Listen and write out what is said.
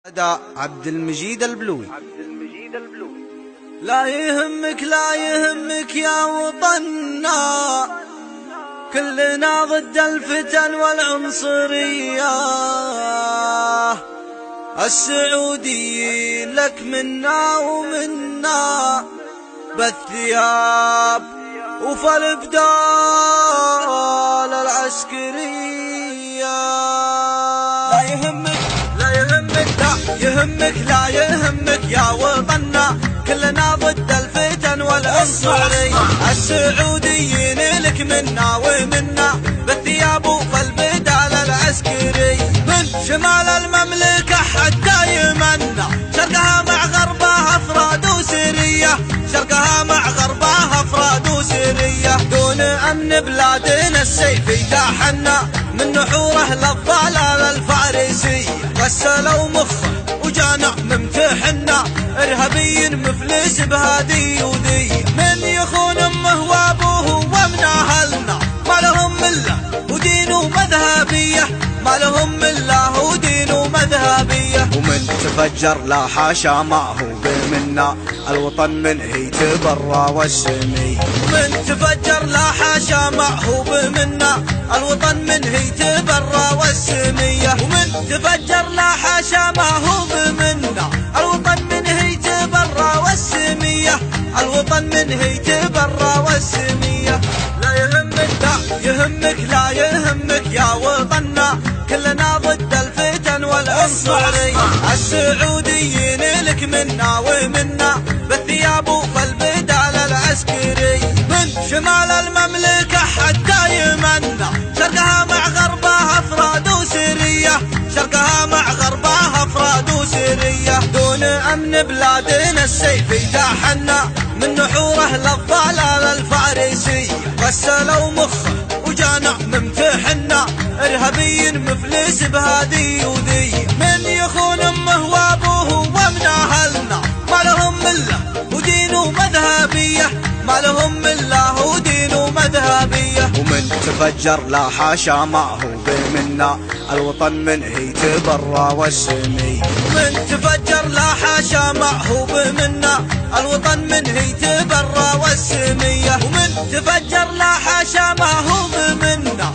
أداء عبد المجيد البلوي. لا يهمك لا يهمك يا وطننا، كلنا ضد الفتن والعنصرية. السعوديين لك منا ومنا، بالثياب وفي الابدال العسكرية. لا يهمك لا يهمك لا يهمك لا يهمك يا وطننا، كلنا ضد الفتن والعنصرية. السعوديين لك منا ومنا، بالثياب وفي البدال العسكري. من شمال المملكة حتى يمنا، شرقها مع غربها افراد وسرية، شرقها مع غربها افراد وسرية. دون امن بلادنا السيف يتاحنا، من نحوره للضلال الفارسي. غسلوا مخه وجانا ممتحنا، ارهابي مفلس بهادي وذي. من يخون امه وابوه ومن اهلنا، ما لهم مله ودين ومذهبيه، ما لهم مله ودين ومذهبيه. ومن تفجر لا حاشا ما هو بمنا، الوطن منه يتبرى والسمي. من تفجر لا حاشا ما هو بمنا، الوطن منه يتبرى والسمية. ومن تفجر لا حاشا ما هو بمنا، الوطن منه يتبرى والسمية، الوطن منه يتبرى والسمية. لا يهمك لا يهمك لا يهمك يا وطننا، كلنا ضد الفتن والعنصرية. السعوديين لك منا ومنا، بالثياب وفي البدال العسكري. من شمال المملكة حتى يمنا، شرقها مع غربها افراد وسرية، شرقها مع غربها افراد وسرية. دون امن بلادنا السيف يتاحنا، من نحوره للضلال الفارسي. غسلوا مخه وجانا ممتحنا، ارهابي مفلس بهادي وذي. من يخون امه وابوه ومن اهلنا، ما لهم مله ودين ومذهبيه، ما لهم مله ودين ومذهبيه. ومن تفجر لا حاشا ما هو بمنا، الوطن منه يتبرى والسمي. من تفجر لا حاشا ما هو بمنا، الوطن منه يتبرى والسمية. ومن تفجر لا حاشا ما هو بمنا،